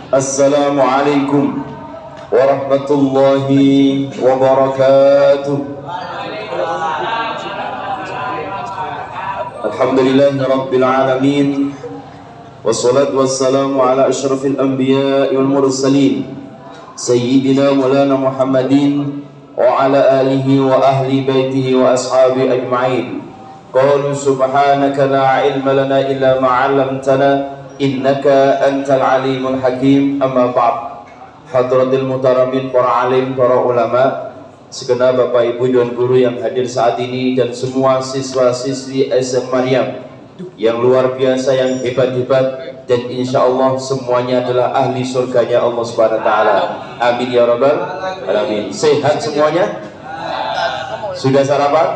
Assalamualaikum warahmatullahi wabarakatuh. Alhamdulillahi rabbil alamin. Wassalatu wassalamu ala asyrafil anbiya'i wal mursalin Sayyidina Maulana Muhammadin wa ala alihi wa ahli baitihi wa ashabi ajma'in. Qalu subhanaka la ilma lana illa ma 'allamtana innaka antal alimul hakim. Amma ba'd. Hadratil mutaramin, para alim, para ulama, segenap bapak ibu dan guru yang hadir saat ini, dan semua siswa-siswi SM Maryam yang luar biasa, yang hebat-hebat, dan insya Allah semuanya adalah ahli surganya Allah Subhanahu Wa Taala. Amin ya rabbal alamin. Sehat semuanya? Sudah sarapan?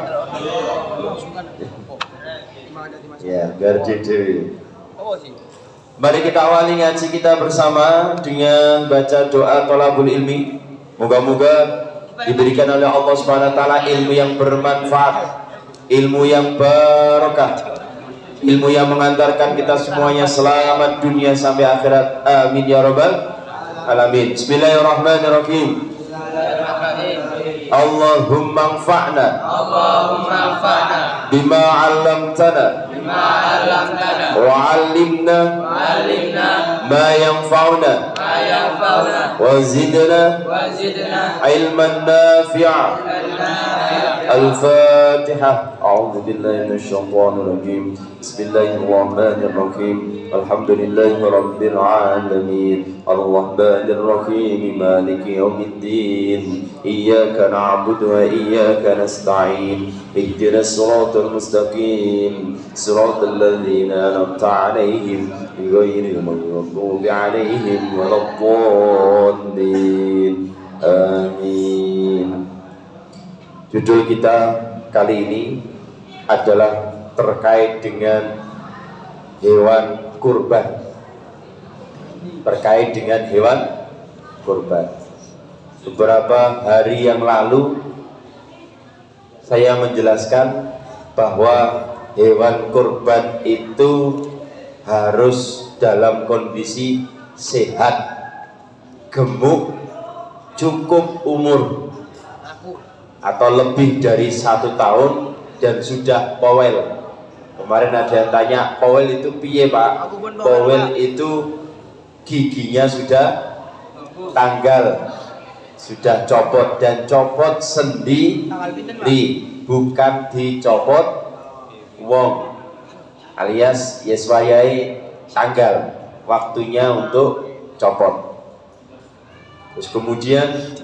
Ya, garjede. Mari kita awali ngaji kita bersama dengan baca doa thalabul ilmi. Moga-moga diberikan oleh Allah Subhanahu Wa Taala ilmu yang bermanfaat, ilmu yang barokah, ilmu yang mengantarkan kita semuanya selamat dunia sampai akhirat. Amin ya rabbal alamin. Bismillahirrahmanirrahim. Allahumma anfa'na bima 'allamtana wa 'allimna ma yanfa'una wa zidna ilman nafi'a. Al-Fatihah. A'udzu billahi minasyaitonir rajim. Bismillahirrahmanirrahim. Alhamdulillahi rabbil alamin. Ar-Rahmanir Rahim. Maliki yaumiddin. Iyyaka na'budu wa iyyaka nasta'in. Ihdinas siratal mustaqim. Siratal ladzina an'amta 'alaihim ghairil maghdubi 'alaihim waladdallin. Amin. Judul kita kali ini adalah terkait dengan hewan kurban. Terkait dengan hewan kurban. Beberapa hari yang lalu saya menjelaskan bahwa hewan kurban itu harus dalam kondisi sehat, gemuk, cukup umur, atau lebih dari 1 tahun dan sudah powel. Kemarin ada yang tanya, powel itu piye pak? Powel itu giginya sudah tanggal, sudah copot, dan copot sendiri, bukan dicopot wong, alias yeswayai tanggal, waktunya untuk copot. Terus kemudian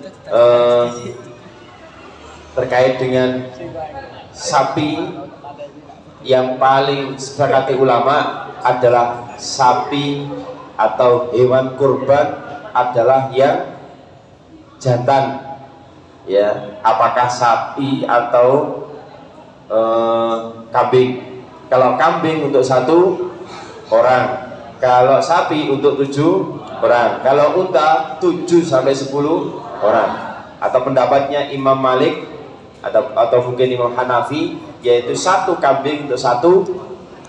terkait dengan sapi, yang paling sepakati ulama adalah sapi atau hewan kurban adalah yang jantan, ya, apakah sapi atau kambing. Kalau kambing untuk 1 orang, kalau sapi untuk 7 orang, kalau unta 7 sampai 10 orang. Atau pendapatnya Imam Malik atau mungkin Imam Hanafi, yaitu 1 kambing untuk 1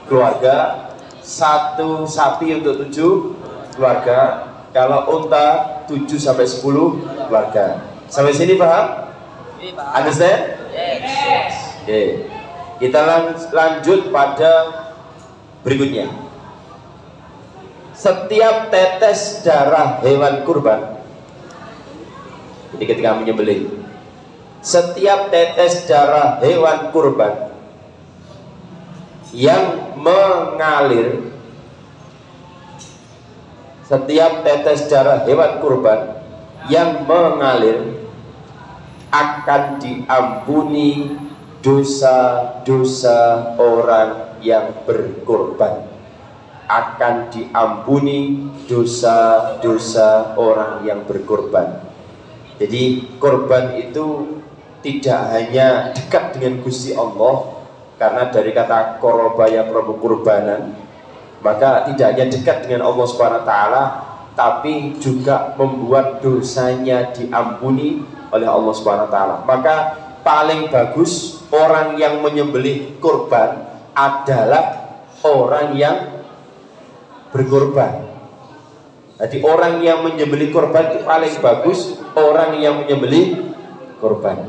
keluarga, 1 sapi untuk 7 keluarga, kalau unta 7 sampai 10 keluarga. Sampai sini paham? Understand? Yes. Oke. Kita lanjut pada berikutnya. Setiap tetes darah hewan kurban, jadi ketika menyembelih, setiap tetes darah hewan kurban yang mengalir, setiap tetes darah hewan kurban yang mengalir akan diampuni dosa-dosa orang yang berkorban. Akan diampuni dosa-dosa orang yang berkorban. Jadi korban itu tidak hanya dekat dengan Gusti Allah, karena dari kata koroba yang kurbanan, maka tidak hanya dekat dengan Allah Subhanahu Wa Taala, tapi juga membuat dosanya diampuni oleh Allah Subhanahu Wa Taala. Maka paling bagus orang yang menyembelih kurban adalah orang yang berkorban. Jadi orang yang menyembelih kurban itu paling bagus orang yang menyembelih kurban.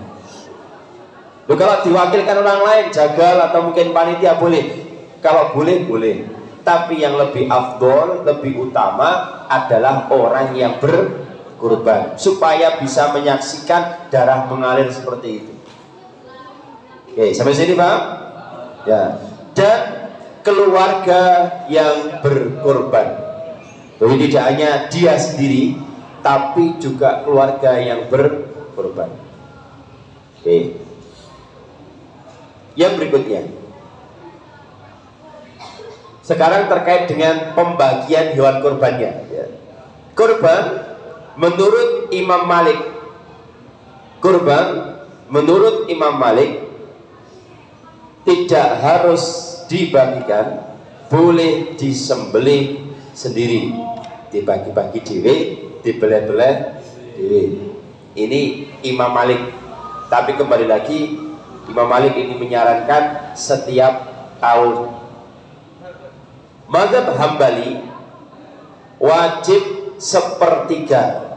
Loh, kalau diwakilkan orang lain, jagal atau mungkin panitia boleh. Kalau boleh, boleh. Tapi yang lebih afdol, lebih utama adalah orang yang berkurban, supaya bisa menyaksikan darah mengalir seperti itu. Oke, sampai sini Pak? Ya. Dan keluarga yang berkurban. Jadi tidak hanya dia sendiri, tapi juga keluarga yang berkorban. Oke. Yang berikutnya, sekarang terkait dengan pembagian hewan kurbannya. Ya. Kurban menurut Imam Malik, kurban menurut Imam Malik tidak harus dibagikan, boleh disembelih sendiri, dibagi-bagi dewe, dibelah-belah dewe. Ini Imam Malik. Tapi kembali lagi, Imam Malik ini menyarankan setiap tahun. Mazhab Hambali wajib sepertiga.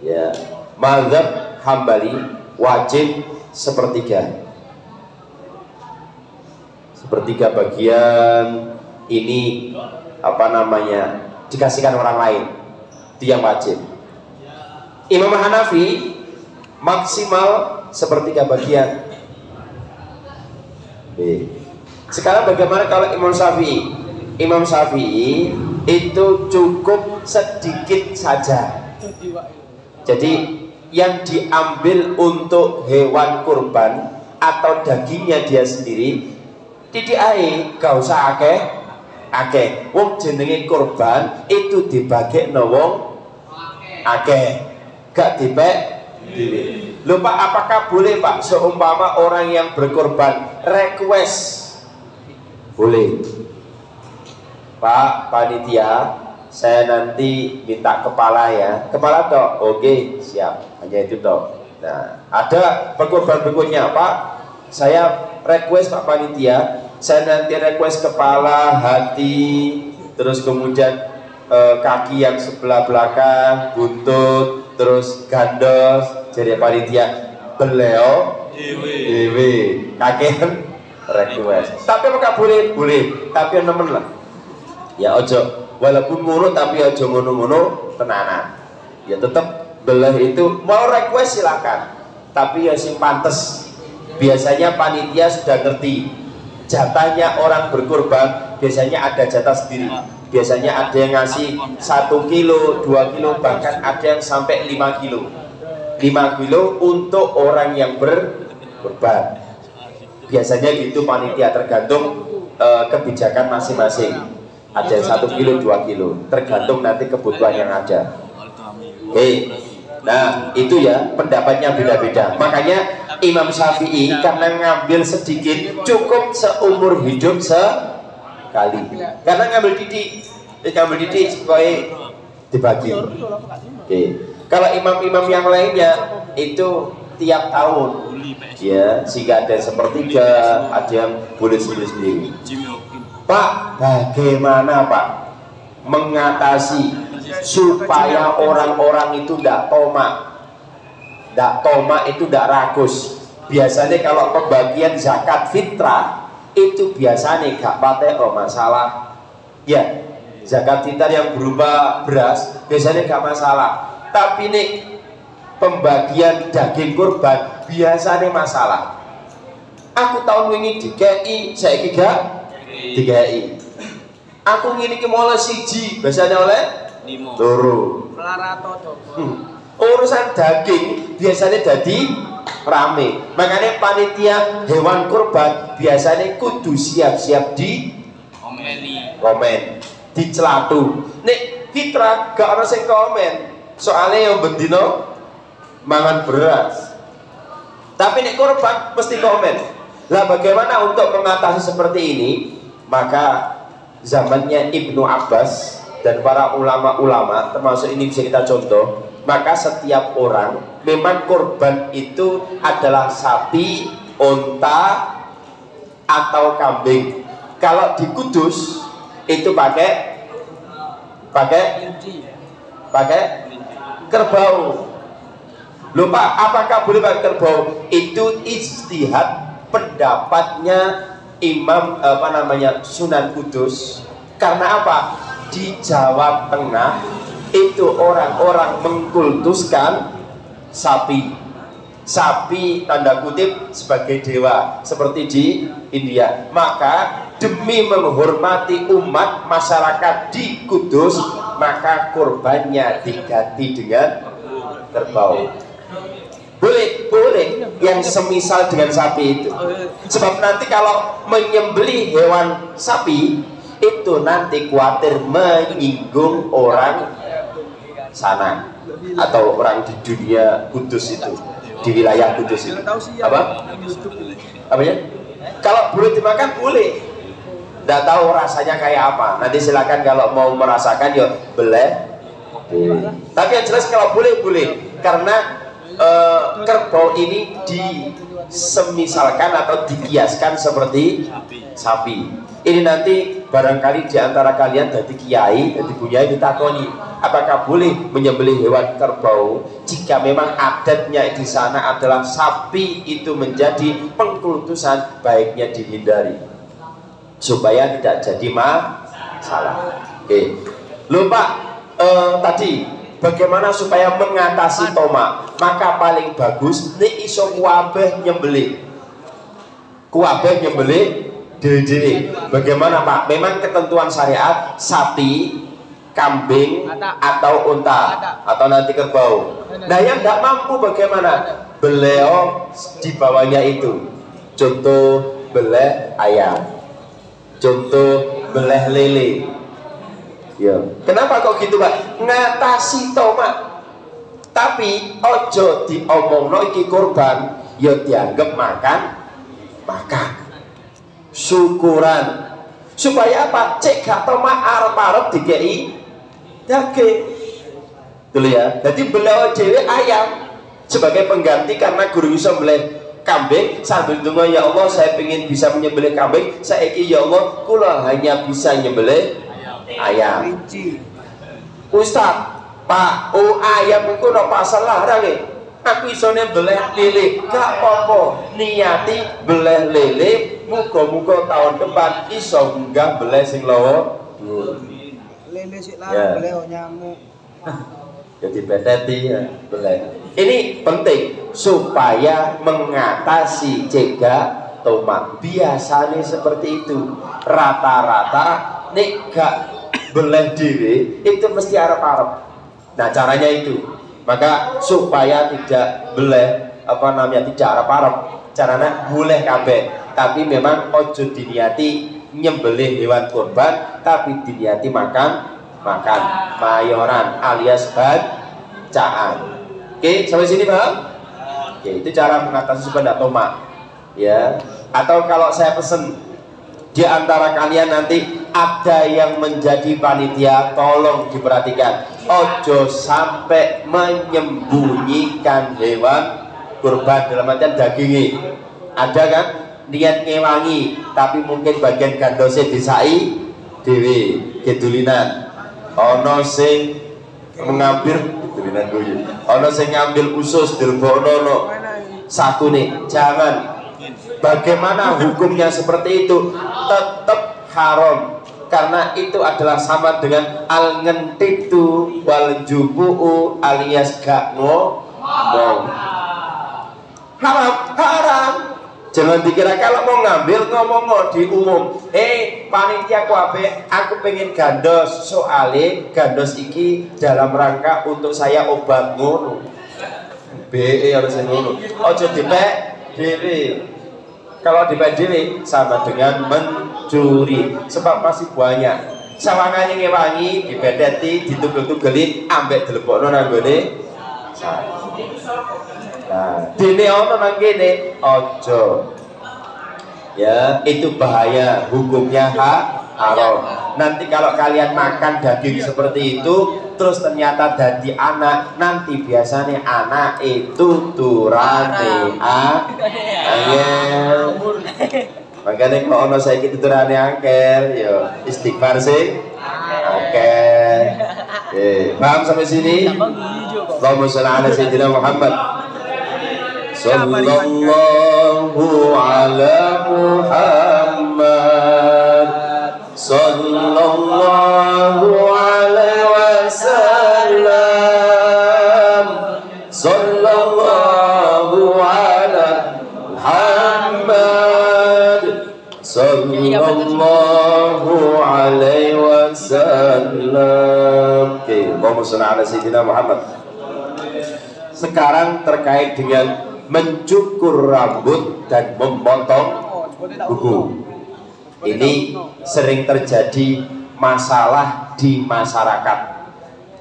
Ya, mazhab Hambali wajib sepertiga. Sepertiga bagian ini apa namanya, dikasihkan orang lain, itu yang wajib. Imam Hanafi maksimal sepertiga bagian. Sekarang bagaimana kalau Imam Syafi'i? Imam Syafi'i itu cukup sedikit saja. Jadi yang diambil untuk hewan kurban atau dagingnya dia sendiri, titik ae, gak usah akeh. Wong jenenge kurban itu dibagekno wong akeh, gak dipek dhewe. Lho Pak, apakah boleh Pak seumpama orang yang berkorban request? Boleh. Pak panitia, saya nanti minta kepala ya. Kepala toh? Oke, siap. Hanya itu toh. Nah, ada berkorban berikutnya, Pak. Saya request Pak panitia, saya nanti request kepala, hati, terus kemudian kaki yang sebelah belakang, buntut, terus gandos. Jadi panitia beliau dewe kakek request. Tapi apakah boleh? Boleh. Tapi yang nemen lah. Ya ojo, walaupun ngono tapi ojo ngono-ngono tenanan. Ya tetap belah itu mau request silakan. Tapi ya sing pantes. Biasanya panitia sudah ngerti jatahnya orang berkurban, biasanya ada jatah sendiri. Biasanya ada yang ngasih 1 kilo, 2 kilo, bahkan ada yang sampai 5 kilo. 5 kilo untuk orang yang berkurban. Biasanya gitu panitia, tergantung kebijakan masing-masing. Ada yang 1 kilo, 2 kilo, tergantung nanti kebutuhan yang ada. Oke. Nah itu ya pendapatnya beda-beda. Makanya Imam Syafi'i karena ngambil sedikit cukup seumur hidup sekali. Karena ngambil didik supaya dibagi. Oke. Kalau imam-imam yang lainnya itu tiap tahun, ya, sehingga ada sepertiga, ada yang boleh sendiri. Pak, bagaimana Pak mengatasi supaya orang-orang itu tidak tomak itu tidak rakus? Biasanya kalau pembagian zakat fitrah itu biasanya gak pakai masalah ya, zakat fitrah yang berupa beras biasanya gak masalah. Tapi nih pembagian daging kurban biasanya masalah. Aku tahun ini DKI, saya gak DKI. Aku ngini ke mulai siji biasanya oleh loro. Urusan daging biasanya jadi rame. Makanya panitia hewan kurban biasanya kudu siap-siap di komen, di celatu. Nek fitrah gak ada yang komen, soalnya yang bendino mangan beras. Tapi nek kurban mesti komen. Lah bagaimana untuk mengatasi seperti ini? Maka zamannya Ibnu Abbas dan para ulama-ulama, termasuk ini bisa kita contoh, maka setiap orang memang kurban itu adalah sapi, unta, atau kambing. Kalau di Kudus itu pakai pakai kerbau. Lupa apakah boleh pakai kerbau? Itu ijtihad pendapatnya Imam Sunan Kudus. Karena apa? Di Jawa Tengah itu orang-orang mengkultuskan sapi tanda kutip sebagai dewa seperti di India. Maka demi menghormati umat masyarakat di Kudus, maka kurbannya diganti dengan kerbau. Boleh yang semisal dengan sapi itu. Sebab nanti kalau menyembelih hewan sapi itu nanti khawatir menyinggung orang sana atau orang di dunia Kudus itu, di wilayah Kudus itu. Apanya? Kalau boleh dimakan boleh. Tidak tahu rasanya kayak apa. Nanti silakan kalau mau merasakan ya boleh. Tapi yang jelas kalau boleh. Karena kerbau ini disemisalkan atau dikiaskan seperti sapi. Ini nanti barangkali di antara kalian jadi kiai, jadi bunyai ditakoni, apakah boleh menyembelih hewan kerbau jika memang adatnya di sana adalah sapi itu menjadi pengkultusan, baiknya dihindari supaya tidak jadi masalah. Oke. Lupa tadi bagaimana supaya mengatasi tomak? Maka paling bagus nek iso kuwabeh nyembelih dewe-dewe. Bagaimana Pak? Memang ketentuan syariat sapi, kambing atau unta atau nanti kerbau. Nah yang tidak mampu bagaimana? Beliau di bawahnya itu. Contoh beleh ayam, contoh beleh lele. Ya. Kenapa kok gitu Pak? Ngatasi tomak. Tapi ojo diomongno iki kurban, ya dianggap makan. Syukuran. Supaya apa? Cek gak tomak arep-arep dikei daging. Dulu ya. Jadi beliau dhewe ayam sebagai pengganti karena guru bisa boleh kambing sambil tunggu, ya Allah saya ingin bisa menyembelih kambing, saiki ya Allah kula hanya bisa nyembelih ayam. Ustaz, Pak, ayam itu no pasal larang nih. Aku isone beleh lele, gak apa-apa. Niati beleh lele, muga-muga tahun depan iso munggah beleh sing lawa. Lele sik larang beleh nyamuk. Jadi beteti ya beleh. Ini penting supaya mengatasi cegah tomak. Biasanya seperti itu. Rata-rata nek gak beleh dhewe itu mesti arep-arep. Nah caranya itu, maka supaya tidak beleh tidak arep-arep, caranya boleh kabeh, tapi memang ojo diniati nyembelih hewan kurban, tapi diniati makan mayoran alias bacaan. Oke, sampai sini paham? Oke, itu cara mengatasi supaya tidak tomak. Ya, atau kalau saya pesen di antara kalian nanti ada yang menjadi panitia, tolong diperhatikan, ojo sampai menyembunyikan hewan kurban dalam artian dagingnya. Ada kan niat ngewangi tapi mungkin bagian gandosnya disai dewe kedulinan, ono sing mengambil kedulinan gue, ono sing ngambil usus dilebono saku nih. Jangan. Bagaimana hukumnya seperti itu? Tetap haram, karena itu adalah sama dengan al-ngentitu wal jubu'u alias gak ngomong. Haram. Jangan dikira kalau mau ngambil ngomong di umum. Panitia kuabe, aku pengen gandos, soalnya gandos iki dalam rangka untuk saya obat ngono. Harus ngono. Ojo dipek dhewe. Kalau dipek dhewe sama dengan mencuri, sebab masih banyak sawangane ngewangi dibedeti, ditugel-tugeli ambek dilebokno nang gone. Nah, dene ono nang kene ojo. Ya, itu bahaya, hukumnya haram. Nanti kalau kalian makan daging seperti itu terus ternyata jadi anak, nanti biasanya anak itu turane angel. Makanya kalau ono saiki turane angel, yo istighfar sih. Oke. Paham sampai sini? Allahumma shalli ala sayyidina Muhammad. Sallallahu ala Muhammad. Sallallahu alaihi wasallam. Sallallahu ala Muhammad. Sallallahu alaihi wasallam. Oke, Allahumma shalli ala sayyidina Muhammad. Sekarang terkait dengan mencukur rambut dan memotong kuku. Ini sering terjadi masalah di masyarakat.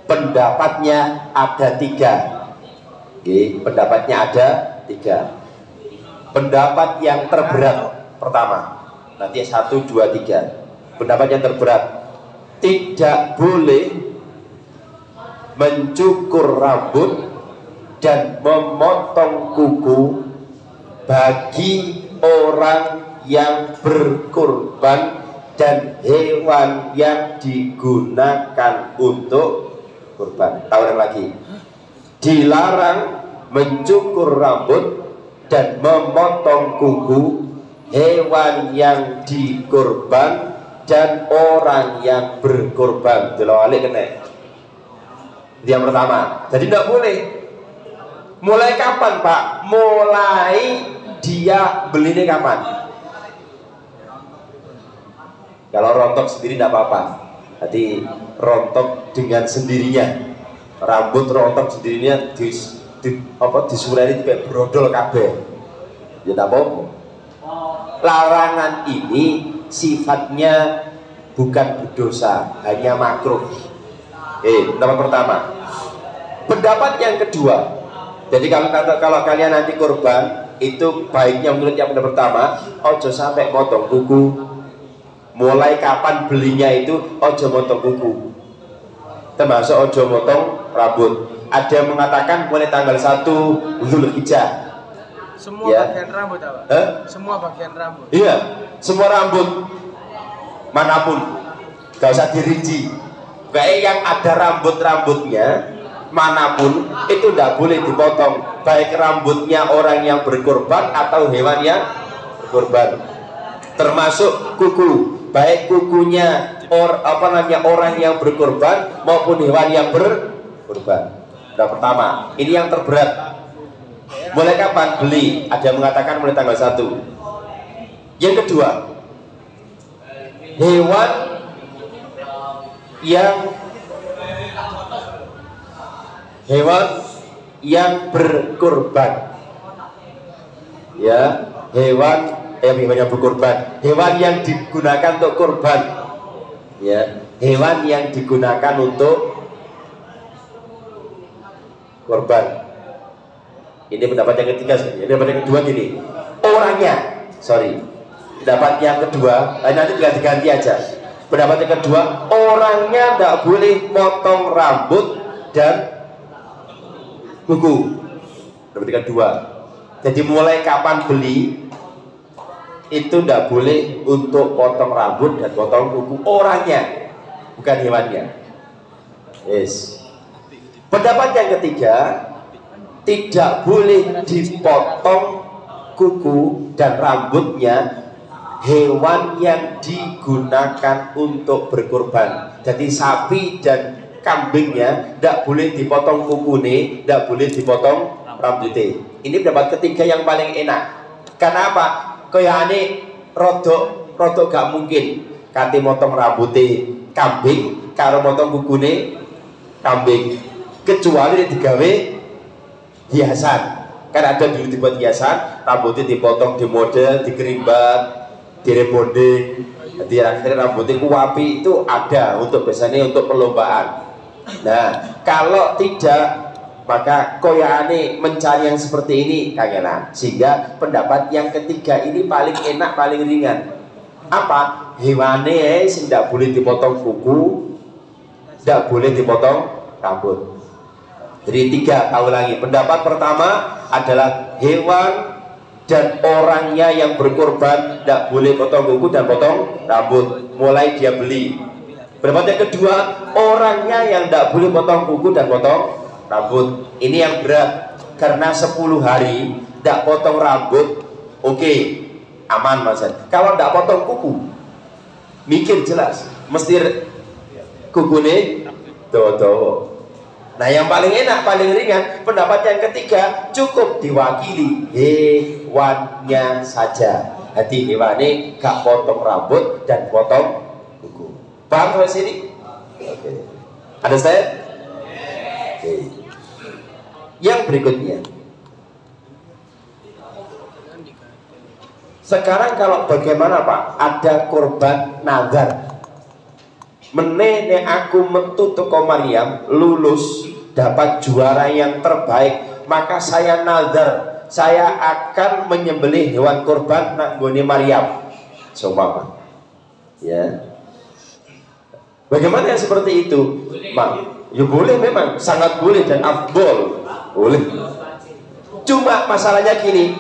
Pendapatnya ada 3. Oke, pendapatnya ada 3. Pendapat yang terberat pertama, nanti 1, 2, 3. Pendapat yang terberat, tidak boleh mencukur rambut dan memotong kuku bagi orang yang berkurban dan hewan yang digunakan untuk kurban. Tahu lagi, dilarang mencukur rambut dan memotong kuku hewan yang dikurban dan orang yang berkurban. Dilawalik kena. Yang pertama, jadi tidak boleh. Mulai kapan Pak? Mulai dia belinya kapan? Kalau rontok sendiri tidak apa-apa. Nanti rontok dengan sendirinya. Rambut rontok sendirinya disulai kayak brodol kabeh. Ya tidak apa-apa. Larangan ini sifatnya bukan berdosa, hanya makruh. Pendapat pertama. Pendapat yang kedua. Jadi kalau kalian nanti kurban, itu baiknya menurut yang pertama, ojo sampai motong kuku. Mulai kapan belinya itu ojo motong kuku, termasuk ojo motong rambut. Ada yang mengatakan mulai tanggal 1 Dzulhijjah. Semua ya. Bagian rambut apa? Semua bagian rambut. Iya, semua rambut manapun, gak usah dirinci. Kayak yang ada rambutnya manapun itu tidak boleh dipotong, baik rambutnya orang yang berkorban atau hewan yang berkorban, termasuk kuku, baik kukunya orang yang berkorban maupun hewan yang berkorban. Nah, pertama, ini yang terberat. Mulai kapan beli? Ada yang mengatakan mulai tanggal 1. Yang kedua, hewan yang berkorban, ya, hewan yang berkorban, hewan yang digunakan untuk korban, ya, hewan yang digunakan untuk korban. Ini pendapat yang ketiga. Ini pendapat yang kedua gini, orangnya, pendapat yang kedua, nanti tinggal diganti aja. Pendapat yang kedua, orangnya tidak boleh potong rambut dan kuku. Pendapat yang kedua. Jadi mulai kapan beli itu tidak boleh untuk potong rambut dan potong kuku orangnya, bukan hewannya. Yes. Pendapat yang ketiga, tidak boleh dipotong kuku dan rambutnya hewan yang digunakan untuk berkorban. Jadi sapi dan kambingnya tidak boleh dipotong kukunya, tidak boleh dipotong rambutnya. Ini pendapat ketiga yang paling enak. Karena apa? Kayane rodok gak mungkin kate motong rambutnya kambing karo motong kukune kambing, kecuali digawe hiasan. Kan ada dulu dibuat hiasan, rambutnya dipotong, dimodel, dikerimbat, direbonding. Jadi akhirnya rambutnya kuapi itu ada untuk biasanya untuk perlombaan. Nah, kalau tidak maka koyane mencari yang seperti ini kangenan. Sehingga pendapat yang ketiga ini paling enak, paling ringan. Apa? Hewane tidak boleh dipotong kuku, tidak boleh dipotong rambut. Jadi 3, tahu lagi. Pendapat pertama adalah hewan dan orangnya yang berkorban tidak boleh potong kuku dan potong rambut mulai dia beli. Pendapat yang kedua, orangnya yang tidak boleh potong kuku dan potong rambut. Ini yang berat, karena 10 hari tidak potong rambut, oke, aman Mas. Kalau tidak potong kuku, mikir jelas, mesti kuku nih dodo. Nah yang paling enak, paling ringan, pendapat yang ketiga, cukup diwakili hewannya saja. Hati hewannya gak potong rambut dan potong kuku. Paham sampai sini? Oke. Ada saya? Oke. Yang berikutnya, sekarang kalau bagaimana Pak? Ada korban nazar. Menene aku metu teko Maryam, lulus dapat juara yang terbaik, maka saya nazar, saya akan menyembelih hewan korban nak nggone Maryam. Seumpama. Ya. Bagaimana yang seperti itu? Mang, ya boleh, memang sangat boleh dan afdol. Boleh. Cuma masalahnya gini,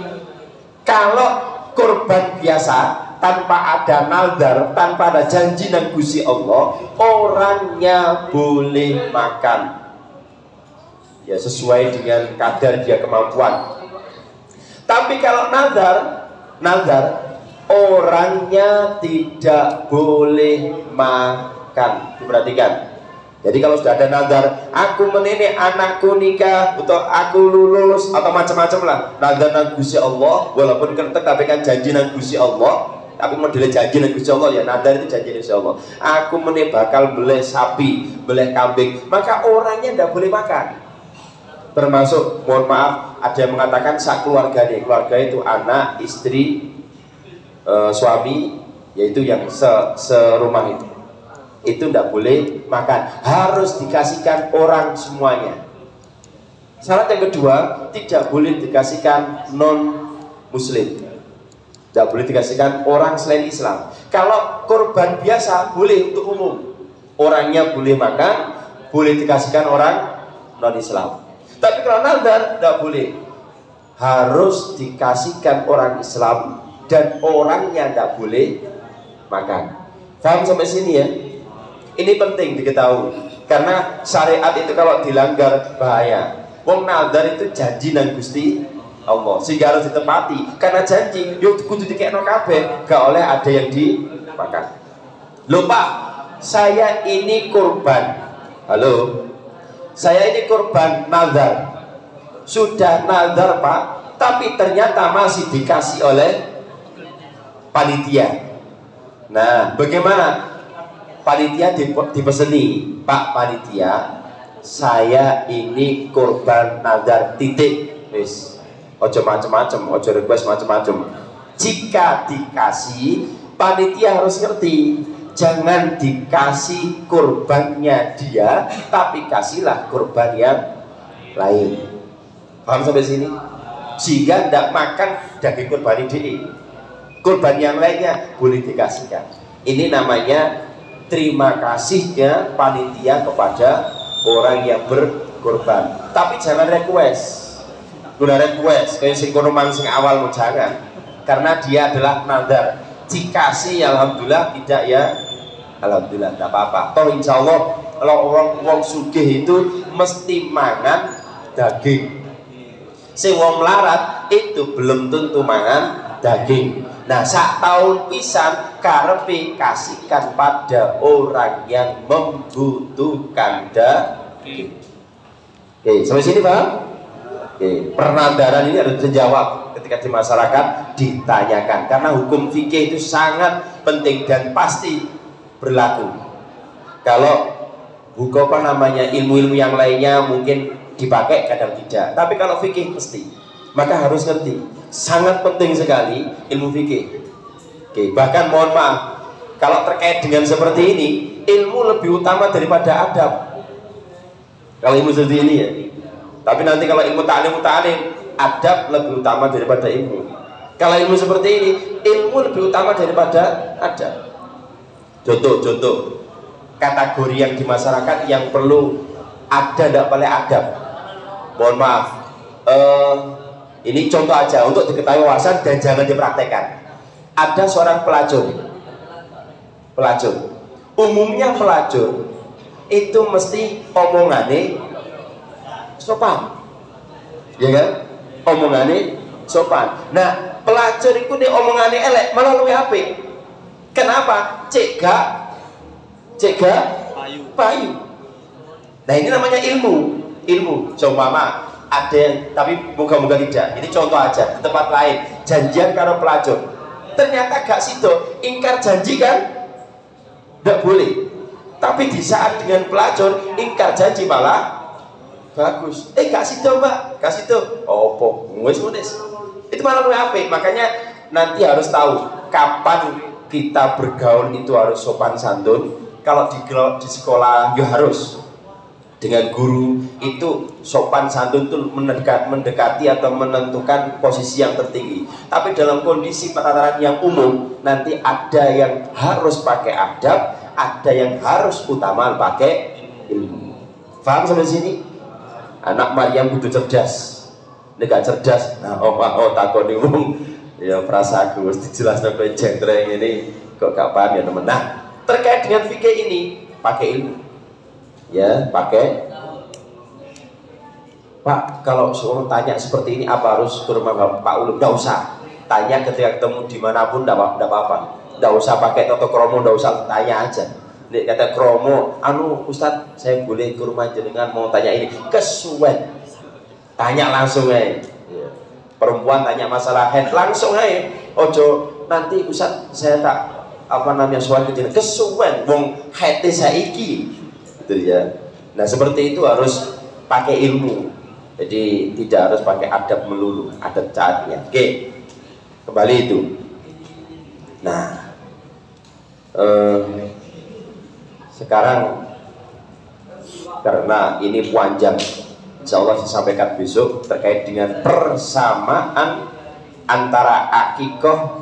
kalau korban biasa tanpa ada nazar, tanpa ada janji dan Gusti Allah, orangnya boleh makan ya sesuai dengan kadar dia kemampuan. Tapi kalau nazar orangnya tidak boleh makan. Diperhatikan. Jadi kalau sudah ada nazar, aku menene anakku nikah, atau aku lulus, atau macam-macam lah, nazar nang Gusti Allah, walaupun kertek tapi kan janji nang Gusti Allah, tapi modelnya janji nang Gusti Allah ya, nazar itu janji nang Gusti Allah. Aku menene bakal beli sapi, beli kambing, maka orangnya tidak boleh makan. Termasuk, mohon maaf, ada yang mengatakan sak keluarga nih, keluarga itu anak, istri, suami, yaitu yang serumah itu tidak boleh makan, harus dikasihkan orang semuanya. Syarat yang kedua, tidak boleh dikasihkan non muslim, tidak boleh dikasihkan orang selain Islam. Kalau korban biasa boleh untuk umum, orangnya boleh makan, boleh dikasihkan orang non Islam. Tapi kalau nazar tidak boleh, harus dikasihkan orang Islam dan orangnya tidak boleh makan. Paham sampai sini ya? Ini penting diketahui, karena syariat itu kalau dilanggar bahaya. Wong nazar itu janji nang Gusti Allah, sehingga harus ditepati. Karena janji, yo kudu dikekno kabeh, gak oleh ada yang dimakan. Loh Pak, saya ini korban. Halo, saya ini korban nazar. Sudah nazar Pak, tapi ternyata masih dikasih oleh panitia. Nah, bagaimana? Panitia dipeseni, Pak panitia, saya ini korban nazar titik, wis, ojo macem-macem, ojo request macem-macem. Jika dikasih, panitia harus ngerti, jangan dikasih korbannya dia, tapi kasihlah korban yang lain. Paham sampai sini? Sehingga tidak makan daging korban ini, korban yang lainnya boleh dikasihkan. Ini namanya terima kasihnya panitia kepada orang yang berkorban. Tapi jangan request. Guna request kayak sing kono mang sing awal mau jangan. Karena dia adalah nazar. Dikasih ya alhamdulillah, tidak ya alhamdulillah, tidak apa-apa. Toh insya Allah kalau orang sugih itu mesti mangan daging. Sing wong melarat itu belum tentu mangan daging. Nah, sak tahun pisan karepe kasihkan pada orang yang membutuhkan daging. Oke, sampai sini Pak? Oke, pernadaran ini harus dijawab ketika di masyarakat ditanyakan, karena hukum fikih itu sangat penting dan pasti berlaku. Kalau buku ilmu-ilmu yang lainnya mungkin dipakai, kadang tidak, tapi kalau fikih mesti, maka harus ngerti. Sangat penting sekali ilmu fikih. Oke, bahkan mohon maaf, kalau terkait dengan seperti ini, ilmu lebih utama daripada adab. Kalau ilmu seperti ini ya. Tapi nanti kalau ilmu ta'lim, adab lebih utama daripada ilmu. Kalau ilmu seperti ini, ilmu lebih utama daripada adab. Contoh kategori yang di masyarakat yang perlu ada, tidak boleh adab. Mohon maaf, ini contoh aja untuk diketahui wawasan dan jangan dipraktekkan. Ada seorang pelacur. umumnya pelacur itu mesti omongane sopan, ya kan? Omongane sopan. Nah, pelacur itu nih omongane elek malah luwih apik. Kenapa? Cegah payu. Nah, ini namanya ilmu. Seumpama ada yang, tapi moga-moga tidak. Ini contoh aja di tempat lain, janjian karo pelacur. Ternyata gak sido, ingkar janji kan? Tidak boleh. Tapi di saat dengan pelacur, ingkar janji malah bagus. Gak sido mbak, gak sido. Opo, wis. Itu malah lebih apik. Makanya nanti harus tahu kapan kita bergaul itu harus sopan santun. Kalau di sekolah ya harus. Dengan guru itu sopan santun itu mendekati atau menentukan posisi yang tertinggi. Tapi dalam kondisi tataran yang umum nanti ada yang harus pakai adab, ada yang harus utama pakai ilmu. Paham sampai sini? Anak Maryam kudu cerdas. Nek gak cerdas, nah takoni wong ya perasa aku mesti jelas sampai jengtreng ini kok gak paham ya teman. Nah, terkait dengan fikih ini pakai ilmu. Ya, pakai. Pak, kalau seorang tanya seperti ini apa harus ke rumah Pak Ulum? Tidak usah. Tanya ketika ketemu dimanapun, tidak apa-apa. Tidak usah pakai toto kromo, tidak usah, tanya aja. Nek kata kromo, Ustadz, saya boleh ke rumah jenengan mau tanya ini? Kesuwen. Tanya langsung aja. Perempuan tanya masalah head langsung aja. Ojo nanti Ustadz saya tak soal ke jenengan. Kesuwen, wong head saiki. Gitu ya. Nah seperti itu harus pakai ilmu. Jadi tidak harus pakai adab melulu, adab caatnya. Oke, kembali itu. Nah, sekarang karena ini panjang, insya Allah saya sampaikan besok terkait dengan persamaan antara akikoh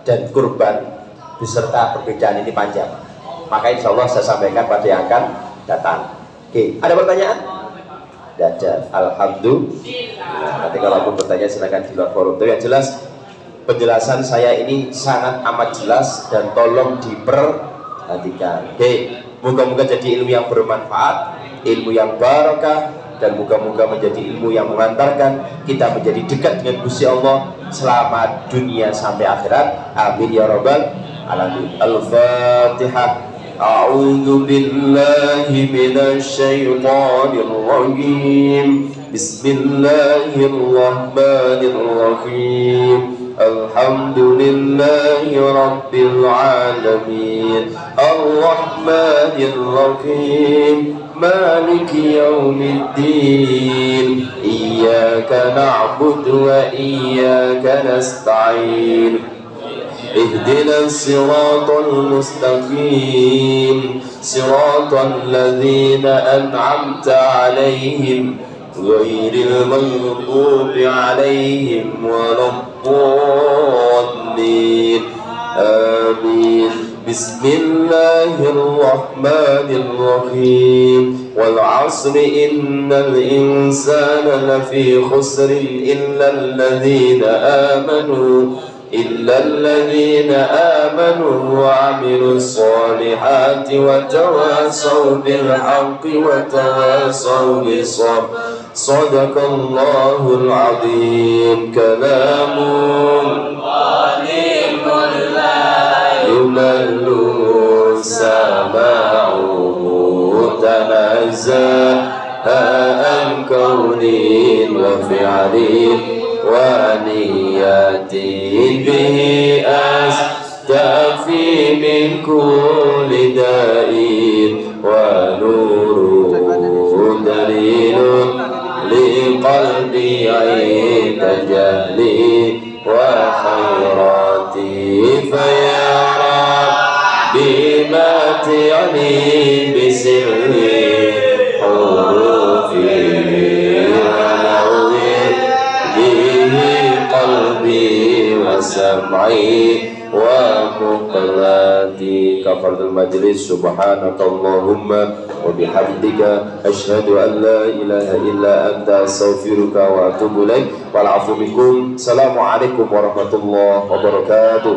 dan kurban beserta perbedaan ini panjang. Maka insya Allah saya sampaikan pada yang akan datang. Oke, ada pertanyaan? Tidak ada. Alhamdulillah. Nanti kalau aku bertanya silakan di luar forum. Tapi yang jelas penjelasan saya ini sangat amat jelas dan tolong diperhatikan. Oke, moga-moga jadi ilmu yang bermanfaat, ilmu yang barakah, dan moga-moga menjadi ilmu yang mengantarkan kita menjadi dekat dengan Gusti Allah selama dunia sampai akhirat. Amin ya rabbal alamin. Al-Fatihah. أعوذ بالله من الشيطان الرجيم بسم الله الرحمن الرحيم الحمد لله رب العالمين الرحمن الرحيم مالك يوم الدين إياك نعبد وإياك نستعين اهدنا الصراط المستقيم صراط الذين أنعمت عليهم غير المغضوب عليهم ولا الضالين آمين بسم الله الرحمن الرحيم والعصر إن الإنسان لفي خسر إلا الذين آمنوا وعملوا الصالحات وتواصوا بالحق وتواصوا بالصبر صدق الله العظيم كلام قديم لا يمل سماعه تنزه عن كون وفعل ونيات به أستفي من كل داء ونور دليل لقلبي عند جهلي وخيراتي فيا ربي ماتعني بسري حروفي قلبي وسمعي ومقلاتي كفرت المجلس سبحانك اللهم وبحمدك أشهد أن لا إله إلا أنت أستغفرك وأتوب إليك والعفو منكم. السلام عليكم ورحمة الله وبركاته.